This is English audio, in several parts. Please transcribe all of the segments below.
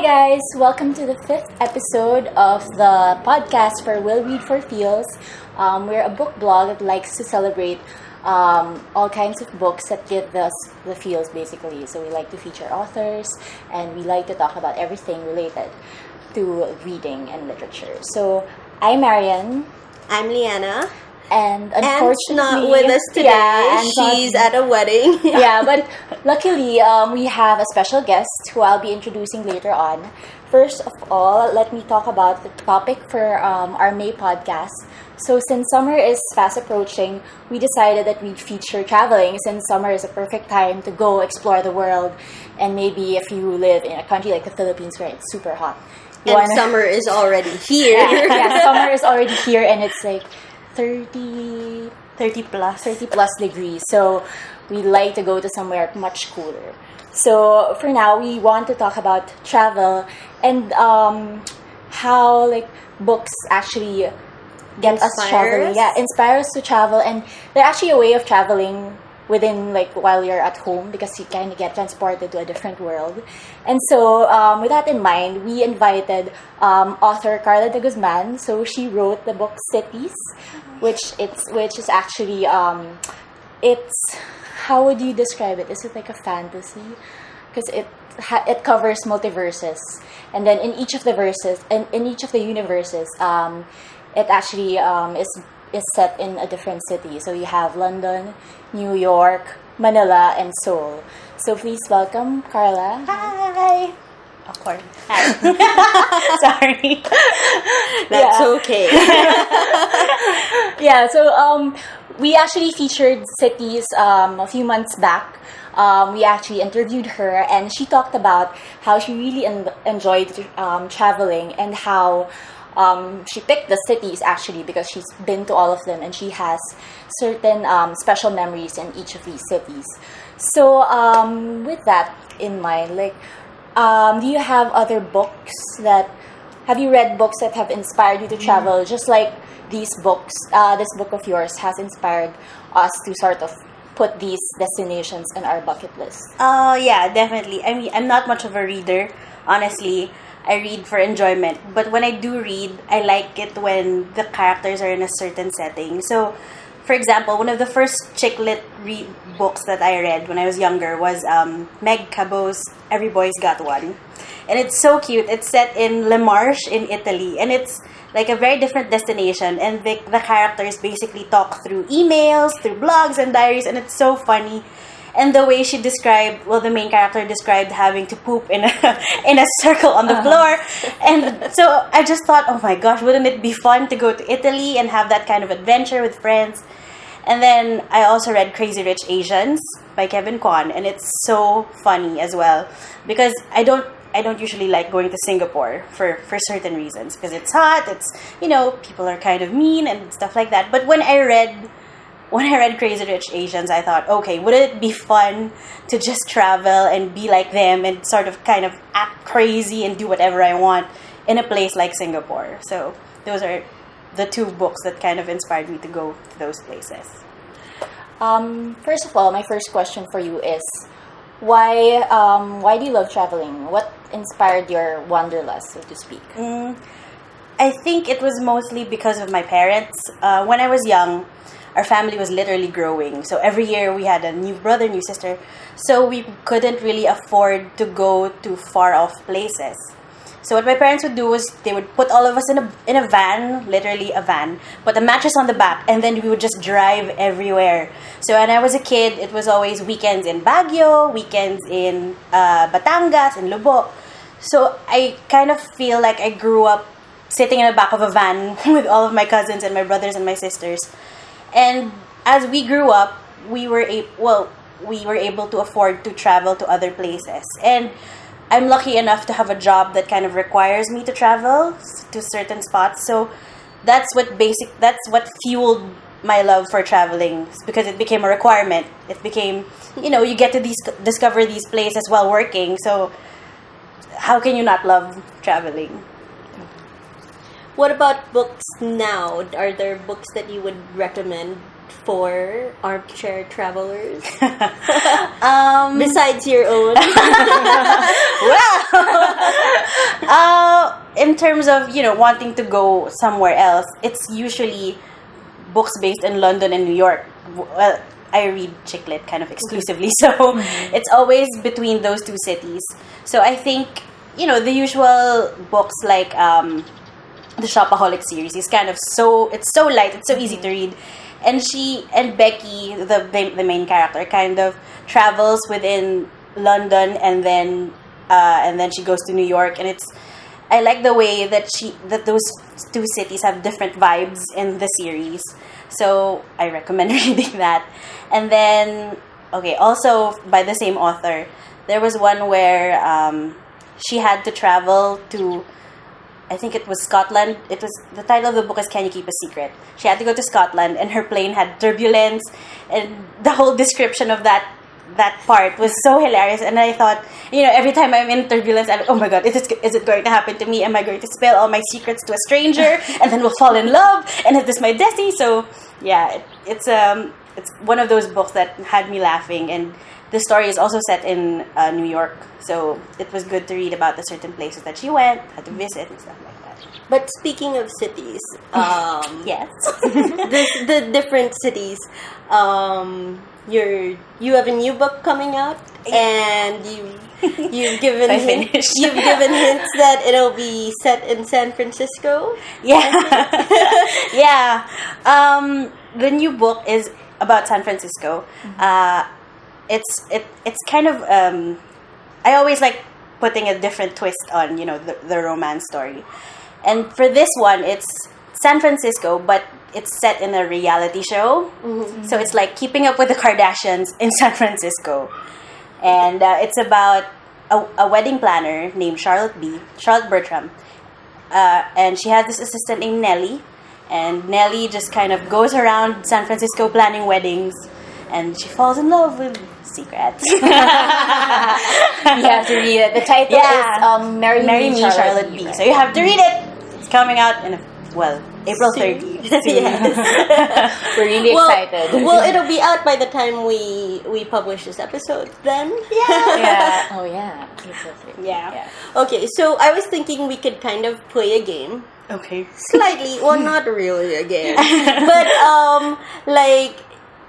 guys, welcome to the 5th episode of the podcast for Will Read for Feels. We're a book blog that likes to celebrate all kinds of books that give us the feels, basically. So we like to feature authors, and we like to talk about everything related to reading and literature. So I'm Marian. I'm Liana. And unfortunately, Anne's not with us today. Yeah, she's at a wedding. Yeah, but luckily, we have a special guest who I'll be introducing later on. First of all, let me talk about the topic for our May podcast. So since summer is fast approaching, we decided that we'd feature traveling, since summer is a perfect time to go explore the world. And maybe if you live in a country like the Philippines where it's super hot. Summer is already here. Yeah, summer is already here, and it's like 30 plus degrees. So we like to go to somewhere much cooler. So for now, we want to talk about travel and how like books actually get us traveling. Yeah, inspire us to travel, and they're actually a way of traveling within, like, while you're at home, because you kind of get transported to a different world. And so with that in mind, we invited author Carla de Guzman. So she wrote the book Cities, which is actually it's, how would you describe it? Is it like a fantasy? Because it covers multiverses, and then in each of the verses and in each of the universes, it actually is set in a different city. So you have London, New York, Manila, and Seoul. So please welcome Carla. Hi. Awkward. Hi. Sorry. That's okay. Yeah. So we actually featured Cities a few months back. We actually interviewed her, and she talked about how she really enjoyed traveling, and how she picked the cities actually because she's been to all of them, and she has certain special memories in each of these cities. So with that in mind, like, do you have other books have you read books that have inspired you to travel, just like these books? This book of yours has inspired us to sort of put these destinations in our bucket list. Yeah, definitely. I mean, I'm not much of a reader, honestly. I read for enjoyment, but when I do read, I like it when the characters are in a certain setting. So, for example, one of the first chick lit books that I read when I was younger was Meg Cabot's Every Boy's Got One. And it's so cute. It's set in Le Marche in Italy, and it's like a very different destination, and the characters basically talk through emails, through blogs and diaries, and it's so funny. And the way she described, the main character described having to poop in a circle on the floor. And so I just thought, oh my gosh, wouldn't it be fun to go to Italy and have that kind of adventure with friends? And then I also read Crazy Rich Asians by Kevin Kwan, and it's so funny as well, because I don't usually like going to Singapore for certain reasons, because it's hot, it's, people are kind of mean and stuff like that. But when I read Crazy Rich Asians, I thought, okay, would it be fun to just travel and be like them and sort of kind of act crazy and do whatever I want in a place like Singapore? So those are the two books that kind of inspired me to go to those places. First of all, my first question for you is, why do you love traveling? What inspired your wanderlust, so to speak? I think it was mostly because of my parents. When I was young, our family was literally growing. So every year we had a new brother, new sister. So we couldn't really afford to go to far off places. So what my parents would do was they would put all of us in a van, literally a van, put a mattress on the back, and then we would just drive everywhere. So when I was a kid, it was always weekends in Baguio, weekends in Batangas, in Lobo. So I kind of feel like I grew up sitting in the back of a van with all of my cousins and my brothers and my sisters. And as we grew up, we were able to afford to travel to other places. And I'm lucky enough to have a job that kind of requires me to travel to certain spots. So that's what fueled my love for traveling, because it became a requirement. It became, you get to discover these places while working. So how can you not love traveling? What about books now? Are there books that you would recommend for armchair travelers? Um, Besides your own. in terms of, wanting to go somewhere else, it's usually books based in London and New York. Well, I read chick lit kind of exclusively, so it's always between those two cities. So I think, the usual books like the Shopaholic series is kind of it's so light, it's so easy to read. And Becky, the main character, kind of travels within London and then she goes to New York, and I like the way that those two cities have different vibes in the series. So I recommend reading that. And then, also by the same author, there was one where she had to travel to, I think it was Scotland. The title of the book is Can You Keep a Secret? She had to go to Scotland, and her plane had turbulence, and the whole description of that part was so hilarious. And I thought, every time I'm in turbulence, I'm like, oh my god, is it going to happen to me? Am I going to spill all my secrets to a stranger, and then we'll fall in love? And is this my destiny? So yeah, it's one of those books that had me laughing, and the story is also set in New York, so it was good to read about the certain places that she went, had to visit, and stuff like that. But speaking of cities, Yes. the different cities, you have a new book coming out, and you've given I hints, finished. you've given hints that it'll be set in San Francisco. Yeah. Yeah. The new book is about San Francisco. It's kind of I always like putting a different twist on the romance story, and for this one it's San Francisco, but it's set in a reality show. So it's like Keeping Up with the Kardashians in San Francisco, and it's about a wedding planner named Charlotte Bertram, and she has this assistant named Nellie, and Nellie just kind of goes around San Francisco planning weddings, and she falls in love with secrets. You have to read it. The title is Marry Me, Charlotte B. B. So you have to read it. It's coming out in April 30th. Yes. We're really excited. Well, it'll be out by the time we publish this episode then. Yeah. Oh yeah. April 30th. Yeah. Okay, so I was thinking we could kind of play a game. Okay. Slightly, well, not really a game. But,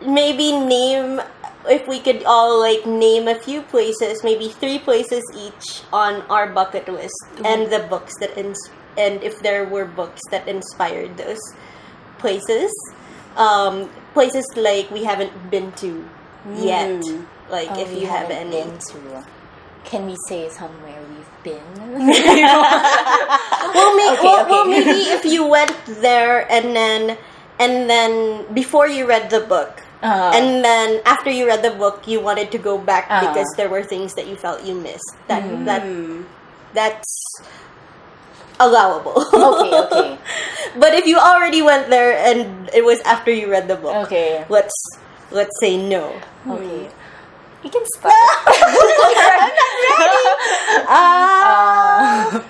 maybe if we could all, name a few places, maybe 3 places each on our bucket list, and the books and if there were books that inspired those places. Places we haven't been to yet. If you have any. Been to. Can we say somewhere we've been? Maybe if you went there and then before you read the book, and then after you read the book, you wanted to go back because there were things that you felt you missed. That's allowable. Okay. But if you already went there and it was after you read the book, Okay. let's say no. Okay. You can start. I'm not ready.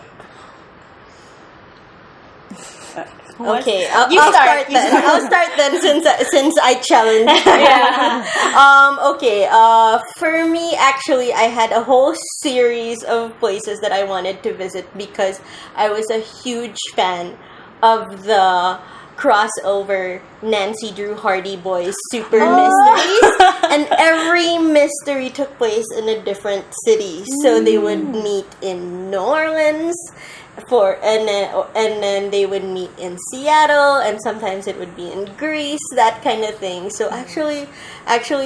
Okay, I'll start then. I'll start then since I challenged. Okay. For me, actually, I had a whole series of places that I wanted to visit because I was a huge fan of the crossover Nancy Drew Hardy Boys super mysteries, and every mystery took place in a different city. So they would meet in New Orleans. And then they would meet in Seattle, and sometimes it would be in Greece, that kind of thing. So actually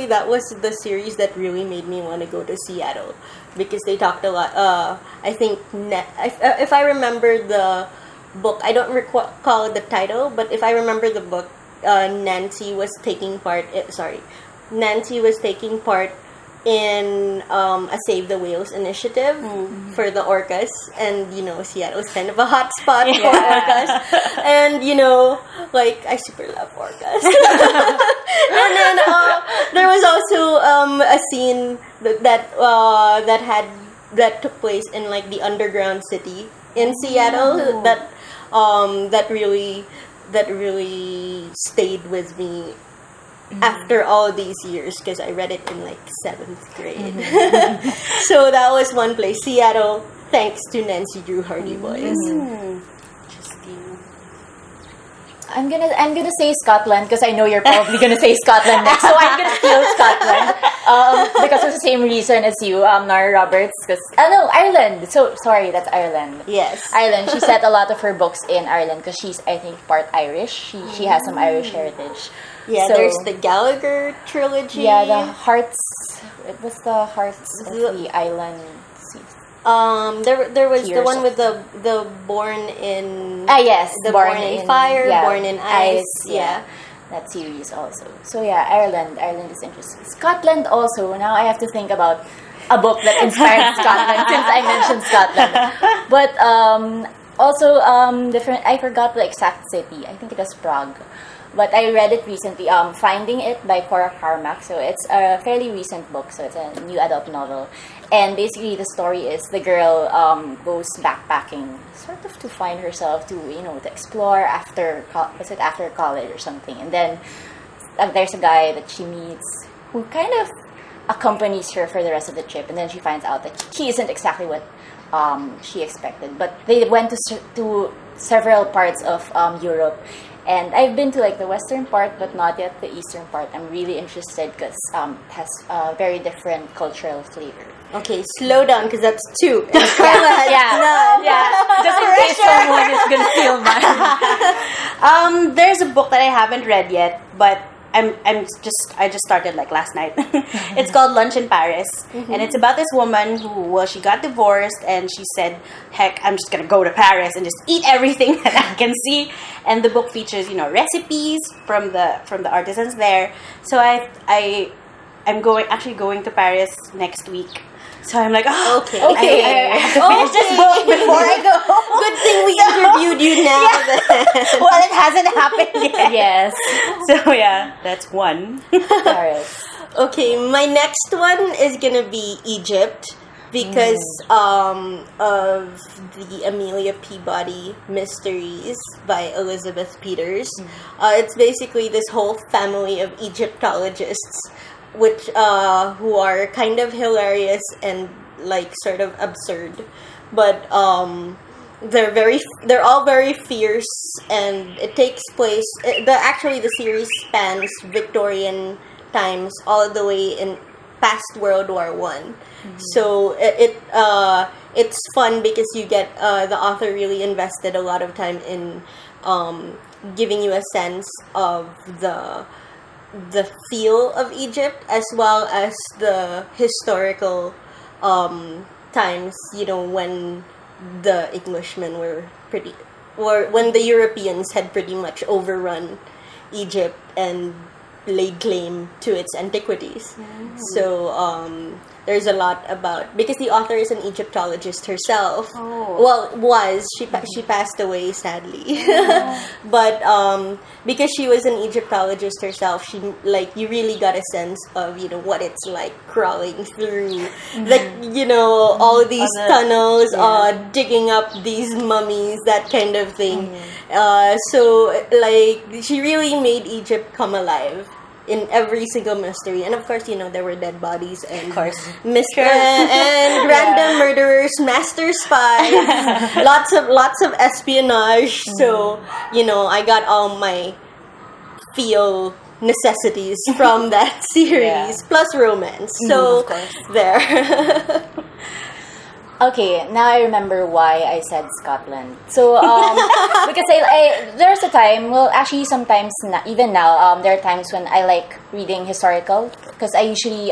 that was the series that really made me want to go to Seattle, because they talked a lot. I think if I remember the book, I don't recall the title, but if I remember the book, Nancy was taking part in a Save the Whales initiative for the orcas, and Seattle's kind of a hot spot for orcas, and I super love orcas. And then there was also a scene that took place in the underground city in Seattle that really stayed with me after all these years, because I read it in like 7th grade. So that was one place, Seattle, thanks to Nancy Drew Hardy Boys. Interesting. I'm gonna say Scotland because I know you're probably gonna say Scotland next, so I'm gonna steal Scotland because of the same reason as you, Nora Roberts. Because no, Ireland. So sorry, that's Ireland. Yes. Ireland. She set a lot of her books in Ireland because she's, I think, part Irish. She has some Irish heritage. Yeah, So- there's the Gallagher trilogy. Yeah, the Hearts. It was the Hearts of the Island. There was the Tears one of- with the Born in Yes, the Born in Fire, Born in Ice. Yeah. That series also. So yeah, Ireland is interesting. Scotland also. Now I have to think about a book that inspired Scotland since I mentioned Scotland. But also different. I forgot the exact city. I think it was Prague. But I read it recently. Finding It by Cora Carmack. So it's a fairly recent book. So it's a new adult novel. And basically the story is the girl goes backpacking sort of to find herself, to explore after after college or something. And then there's a guy that she meets who kind of accompanies her for the rest of the trip. And then she finds out that he isn't exactly what she expected. But they went to several parts of Europe. And I've been to like the western part, but not yet the eastern part. I'm really interested because it has a very different cultural flavor. Okay, slow down because that's 2. And Carla has none. Yeah. Just in case someone is gonna steal mine. There's a book that I haven't read yet, but I just started like last night. It's called Lunch in Paris, and it's about this woman who, she got divorced, and she said, "Heck, I'm just gonna go to Paris and just eat everything that I can see." And the book features, recipes from the artisans there. So I'm going to Paris next week. So I'm like, Okay. I have to finish this book before I go. Good thing we interviewed you now. Well, it hasn't happened yet. Yes. So yeah, that's one. Paris. Okay, my next one is gonna be Egypt because of the Amelia Peabody Mysteries by Elizabeth Peters. It's basically this whole family of Egyptologists, which who are kind of hilarious and like sort of absurd, but they're all very fierce, and it takes place. The series spans Victorian times all the way in past World War One. So it's fun because you get the author really invested a lot of time in giving you a sense of the feel of Egypt as well as the historical times, when the Englishmen or when the Europeans had pretty much overrun Egypt and laid claim to its antiquities. So there's a lot about, because the author is an Egyptologist herself. She passed away sadly. But because she was an Egyptologist herself, you really got a sense of what it's like crawling through all these tunnels, digging up these mummies, that kind of thing. So she really made Egypt come alive in every single mystery. And of course, there were dead bodies and Of course. and random murderers, master spies, lots of espionage. So, I got all my feel necessities from that series, plus romance. So, of course. there. Okay, now I remember why I said Scotland. So, because there's a time, well, actually sometimes, even now, there are times when I like reading historical, because I usually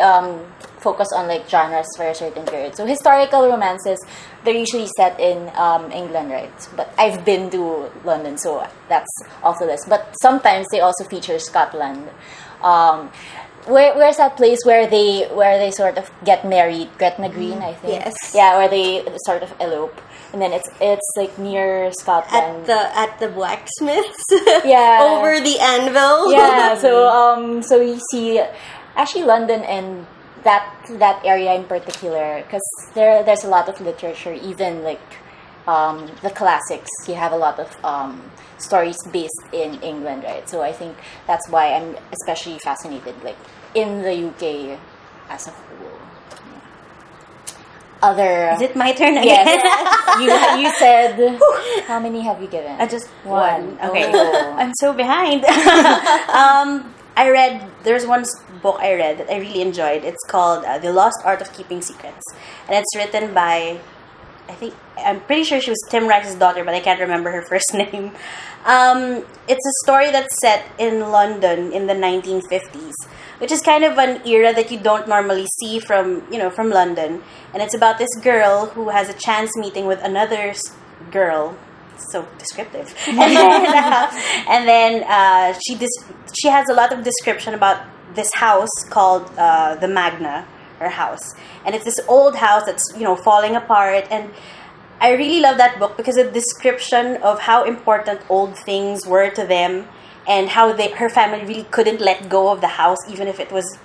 focus on like genres for a certain period. So historical romances, they're usually set in England, right? But I've been to London, so that's off the list. But sometimes they also feature Scotland. Where's that place where they sort of get married? Gretna Green, I think. Yes. Yeah, where they sort of elope, and then it's like near Scotland. At the blacksmiths. Yeah. Over the anvil. Yeah. So you see, actually London and that area in particular, because there's a lot of literature, even like the classics. You have a lot of stories based in England, right? So I think that's why I'm especially fascinated, like in the UK as a whole. Other Is it my turn again? Yes, you said how many have you given? Just one. Okay, Oh. I'm so behind. There's one book I read that I really enjoyed. It's called The Lost Art of Keeping Secrets, and it's written by, I'm pretty sure she was Tim Rice's daughter, but I can't remember her first name. It's a story that's set in London in the 1950s, which is kind of an era that you don't normally see from London. And it's about this girl who has a chance meeting with another girl. So descriptive. And then she has a lot of description about this house called the Magna, her house. And it's this old house that's, falling apart. And I really love that book because of the description of how important old things were to them and how her family really couldn't let go of the house even if it was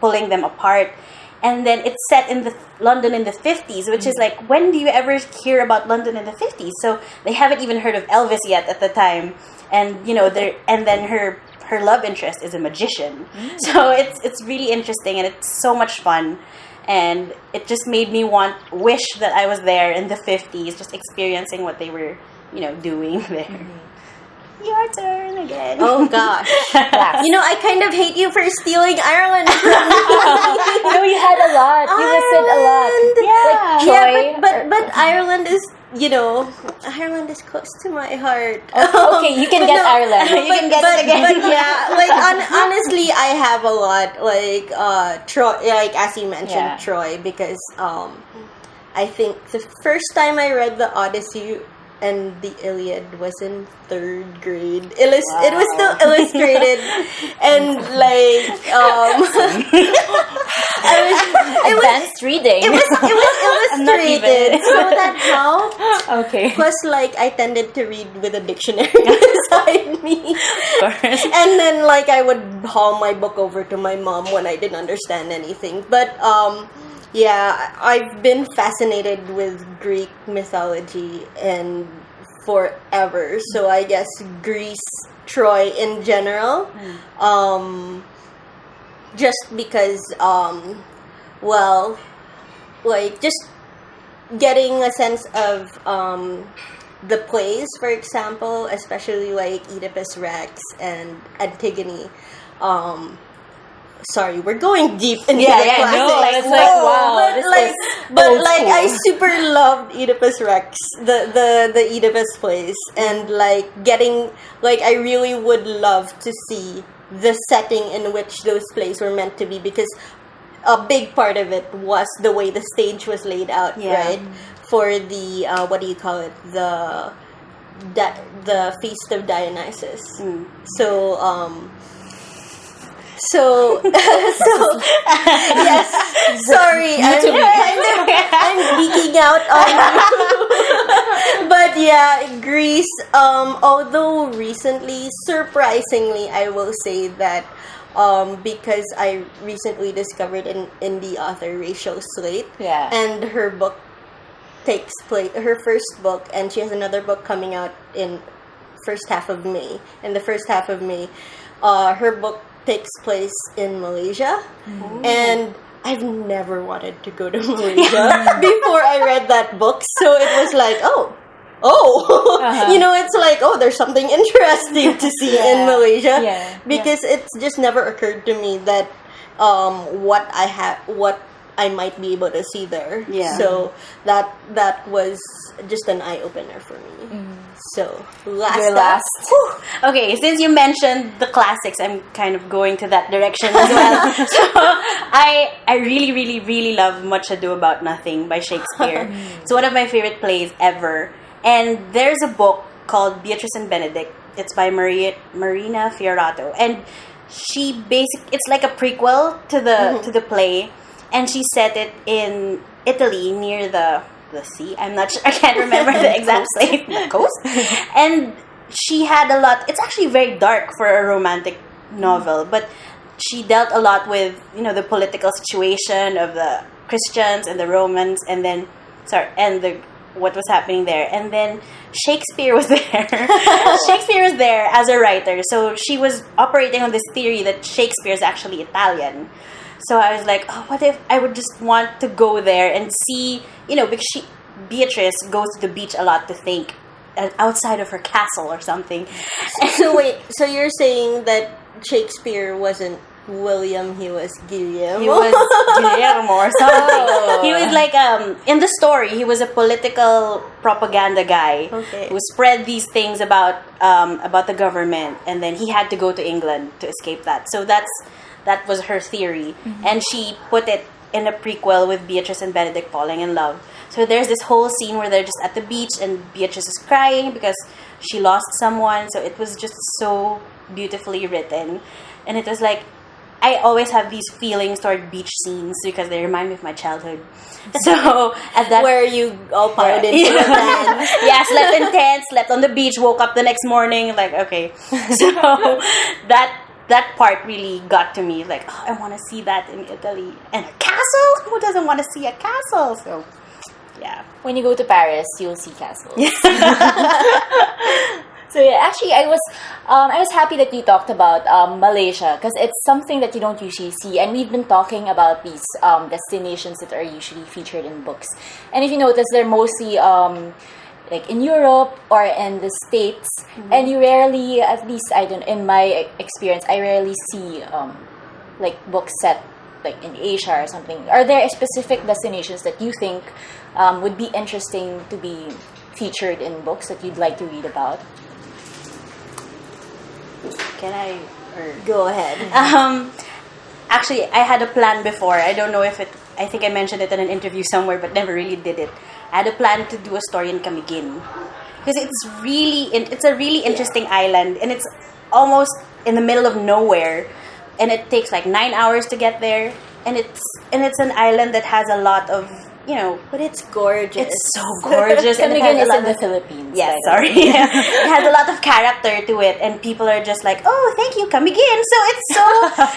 pulling them apart. And then it's set in London in the 50s, which is like, when do you ever hear about London in the 50s? So they haven't even heard of Elvis yet at the time. And, and then her love interest is a magician. So it's really interesting and it's so much fun. And it just made me wish that I was there in the 50s, just experiencing what they were, doing there. Your turn again. Oh gosh. I kind of hate you for stealing Ireland from me. No, you had a lot. You listed a lot. Like Troy. But Ireland is, Ireland is close to my heart. Okay, you can get Ireland. You can get it again. But yeah, like honestly, I have a lot. Like Troy, like as you mentioned, Troy, because I think the first time I read the Odyssey and the Iliad was in 3rd grade. It was still illustrated, and Advanced reading. It was illustrated, so that helped. Okay. Plus, I tended to read with a dictionary beside me. Of course. And then, I would haul my book over to my mom when I didn't understand anything. But, yeah, I've been fascinated with Greek mythology and forever. So I guess Greece, Troy in general. Just because, just getting a sense of the plays, for example, especially Oedipus Rex and Antigone. Sorry, we're going deep into the classics. No, it's wow. But I super loved Oedipus Rex, the Oedipus plays, and I really would love to see the setting in which those plays were meant to be, because a big part of it was the way the stage was laid out, right? For the what do you call it? The Feast of Dionysus. So yes, sorry, I'm geeking out on you. But yeah, Greece, although recently, surprisingly, I will say that because I recently discovered indie author Rachel Slate, and her book takes place, her first book, and she has another book coming out in first half of May. In the first half of May, her book takes place in Malaysia. And I've never wanted to go to Malaysia before I read that book. So it was like, it's there's something interesting to see in Malaysia. Because it's just never occurred to me that what I might be able to see there. So that was just an eye opener for me. So last. Okay, since you mentioned the classics, I'm kind of going to that direction as well. So I really, really, really love Much Ado About Nothing by Shakespeare. It's one of my favorite plays ever. And there's a book called Beatrice and Benedict. It's by Marina Fiorato, and it's like a prequel to the play, and she set it in Italy near the sea. I'm not sure. I can't remember the exact place. The coast. And she had a lot. It's actually very dark for a romantic novel, but she dealt a lot with the political situation of the Christians and the Romans, and the what was happening there. And then Shakespeare was there. Shakespeare was there as a writer. So she was operating on this theory that Shakespeare is actually Italian. So I was like, oh, what if I would just want to go there and see, because Beatrice goes to the beach a lot to think outside of her castle or something. So wait, so you're saying that Shakespeare wasn't William, he was Guillermo? He was Guillermo or something. He was like, in the story, he was a political propaganda guy who spread these things about the government, and then he had to go to England to escape that. So that was her theory. And she put it in a prequel with Beatrice and Benedict falling in love. So there's this whole scene where they're just at the beach and Beatrice is crying because she lost someone. So it was just so beautifully written. And it was like, I always have these feelings toward beach scenes because they remind me of my childhood. So at that, where you all piled into the van. Yeah, slept in tents, slept on the beach, woke up the next morning, like, okay. So that part really got to me, like, oh, I want to see that in Italy. And a castle? Who doesn't want to see a castle? So yeah. When you go to Paris, you'll see castles. So yeah, actually, I was happy that you talked about Malaysia, because it's something that you don't usually see, and we've been talking about these destinations that are usually featured in books. And if you notice, they're mostly like in Europe or in the States, and you rarely, at least in my experience, I rarely see like books set like in Asia or something. Are there specific destinations that you think would be interesting to be featured in books that you'd like to read about? Can I? Or Go ahead. Actually, I had a plan before. I don't know if I think I mentioned it in an interview somewhere, but never really did it. I had a plan to do a story in Camiguin. Because it's a really interesting island, and it's almost in the middle of nowhere, and it takes like 9 hours to get there, and it's an island that has a lot of, but it's gorgeous. It's so gorgeous. And Camiguin is in the Philippines. Yes, sorry. It has a lot of character to it, and people are just like, oh, thank you, Camiguin. So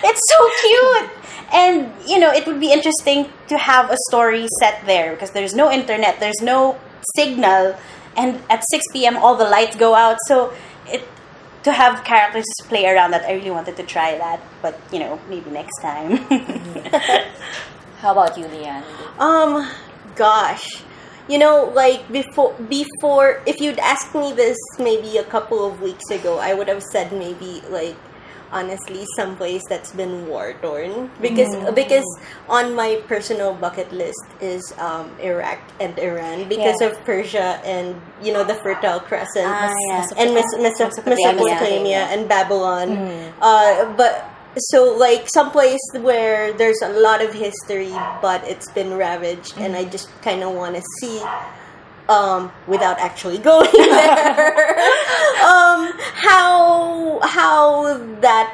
it's so cute. And, it would be interesting to have a story set there because there's no internet, there's no signal, and at 6 p.m. all the lights go out. So to have characters play around that, I really wanted to try that. But, maybe next time. How about you, Lian? Gosh. Like before, if you'd asked me this maybe a couple of weeks ago, I would have said maybe like, honestly, someplace that's been war-torn. Because on my personal bucket list is Iraq and Iran because of Persia and, the Fertile Crescent and Mesopotamia and Babylon. But so like someplace where there's a lot of history but it's been ravaged, and I just kind of want to see without actually going there how that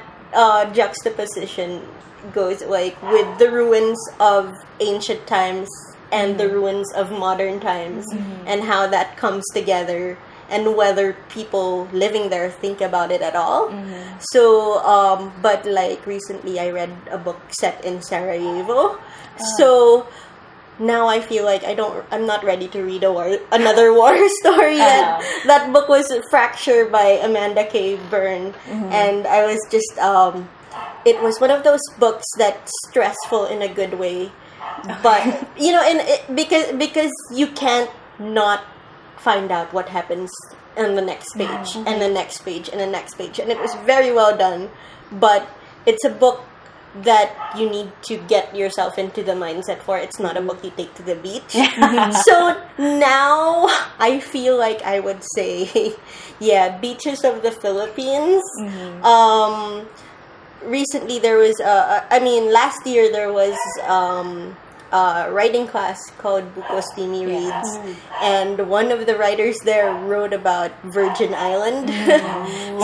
juxtaposition goes, like with the ruins of ancient times and the ruins of modern times, and how that comes together, and whether people living there think about it at all. So, but like recently I read a book set in Sarajevo. So now I feel like I'm not ready to read another war story yet. That book was Fracture by Amanda K. Byrne. And I was just, it was one of those books that's stressful in a good way. But, because you can't not find out what happens on the next page and the next page and the next page, and it was very well done. But it's a book that you need to get yourself into the mindset for. It's not a book you take to the beach. So now I feel like I would say, beaches of the Philippines. Recently there was last year there was writing class called Bukostini Reads, and one of the writers there wrote about Virgin Island.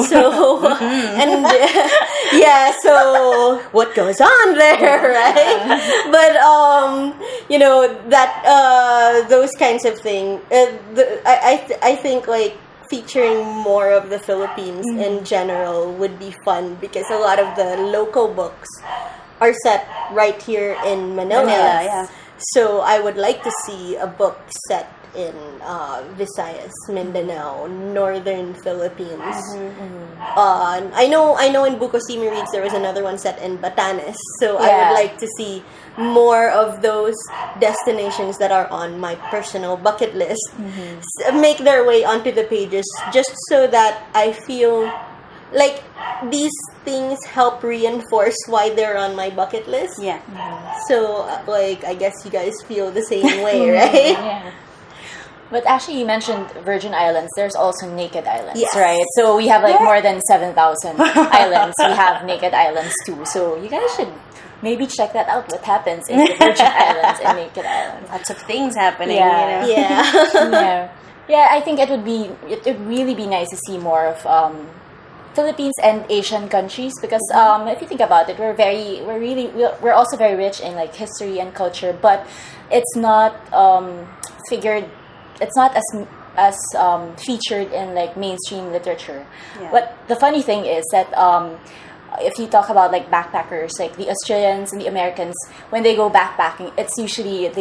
So and so what goes on there, right? But that those kinds of things, I think like featuring more of the Philippines in general would be fun, because a lot of the local books are set right here in Manila. So I would like to see a book set in Visayas, Mindanao, Northern Philippines. I know in Bucosimi Reads there was another one set in Batanes, so I Yeah. would like to see more of those destinations that are on my personal bucket list make their way onto the pages, just so that I feel like these things help reinforce why they're on my bucket list. Yeah. So, like, I guess you guys feel the same way, right? Yeah. But actually, you mentioned Virgin Islands. There's also Naked Islands, Yes. right? So we have like more than 7,000 islands. We have Naked Islands too. So you guys should maybe check that out. What happens in the Virgin Islands and Naked Islands? Lots of things happening, Yeah. you know. Yeah. Yeah, I think it would really be nice to see more of Philippines and Asian countries, because if you think about it, we're also very rich in like history and culture, but it's not figured. It's not as featured in like mainstream literature. Yeah. But the funny thing is that if you talk about like backpackers, like the Australians and the Americans, when they go backpacking, they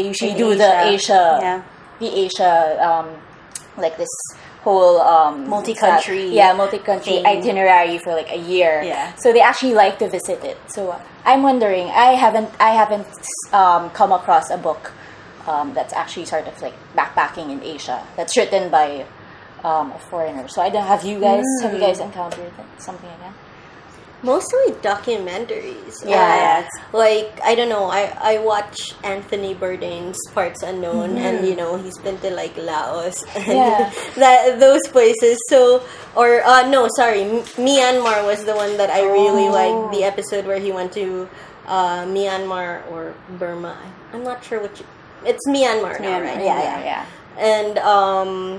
usually In do the Asia. Asia, like this whole Multi-country multi-country thing. itinerary for like a year. Yeah. So they actually like to visit it. So I'm wondering, I haven't come across a book that's actually sort of like backpacking in Asia that's written by a foreigner. So I don't have you guys encountered something like that? Mostly documentaries. Yeah. Like, I don't know, I watch Anthony Bourdain's Parts Unknown, and you know, he's been to like Laos and those places. So, or no, sorry, Myanmar was the one that I really liked, the episode where he went to Myanmar or Burma. I'm not sure which. It's Myanmar now, Myanmar, right? Yeah.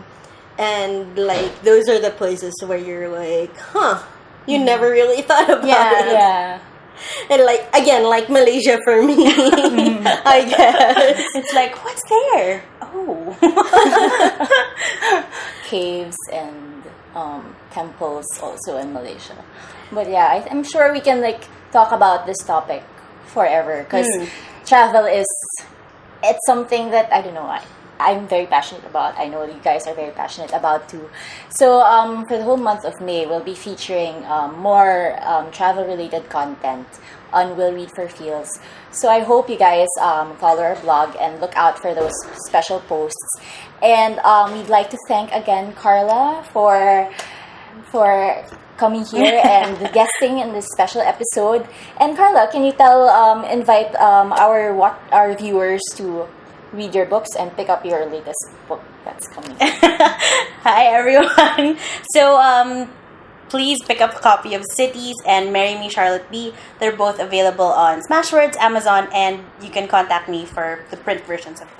And like, those are the places where you're like, huh, you never really thought about it. Yeah. And like, again, like Malaysia for me, I guess. It's like, what's there? Oh. Caves and temples also in Malaysia. But yeah, I'm sure we can like talk about this topic forever, because travel it's something that I don't know, I'm very passionate about. I know you guys are very passionate about too. So for the whole month of May, we'll be featuring more travel related content on Will Read for Feels. So I hope you guys follow our blog and look out for those special posts. And we'd like to thank again Carla for coming here and guesting in this special episode. And Carla, can you invite our viewers to read your books and pick up your latest book that's coming? Hi, everyone. So, please pick up a copy of Cities and Marry Me, Charlotte B. They're both available on Smashwords, Amazon, and you can contact me for the print versions of both.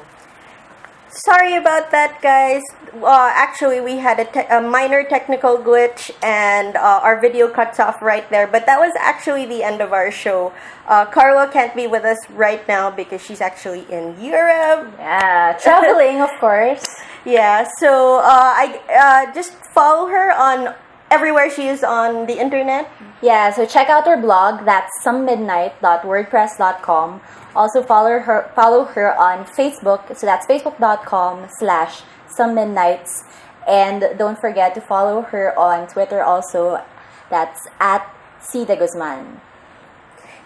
Sorry about that, guys. Actually, we had a minor technical glitch, and our video cuts off right there. But that was actually the end of our show. Carla can't be with us right now because she's actually in Europe. Yeah, traveling, of course. Yeah, so I just follow her on everywhere she is on the internet. Yeah, so check out her blog. That's somemidnight.wordpress.com. Also follow her on Facebook. So that's facebook.com/somemidnights. And don't forget to follow her on Twitter also. That's @C de Guzman.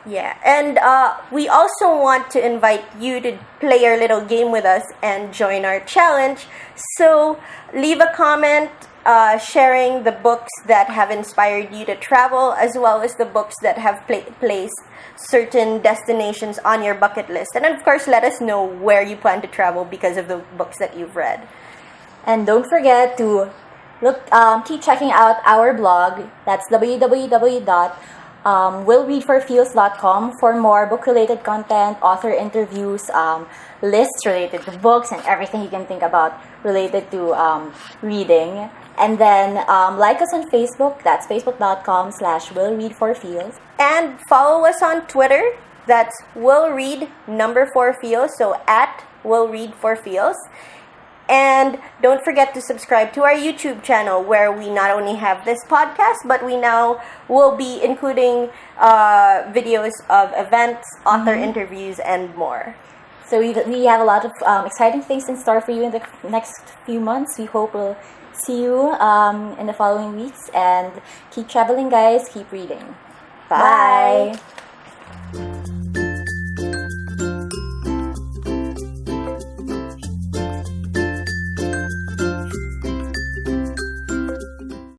Yeah, and we also want to invite you to play our little game with us and join our challenge. So leave a comment sharing the books that have inspired you to travel, as well as the books that have placed certain destinations on your bucket list. And of course, let us know where you plan to travel because of the books that you've read. And don't forget to keep checking out our blog. That's www.willreadforfeels.com for more book-related content, author interviews, lists related to books, and everything you can think about related to reading. And then like us on Facebook. That's facebook.com/willreadforfeels. And follow us on Twitter. That's willread4feels, so @willread4feels. And don't forget to subscribe to our YouTube channel, where we not only have this podcast, but we now will be including videos of events, author interviews, and more. So we have a lot of exciting things in store for you in the next few months. We hope we'll see you in the following weeks. And keep traveling, guys. Keep reading. Bye. Bye.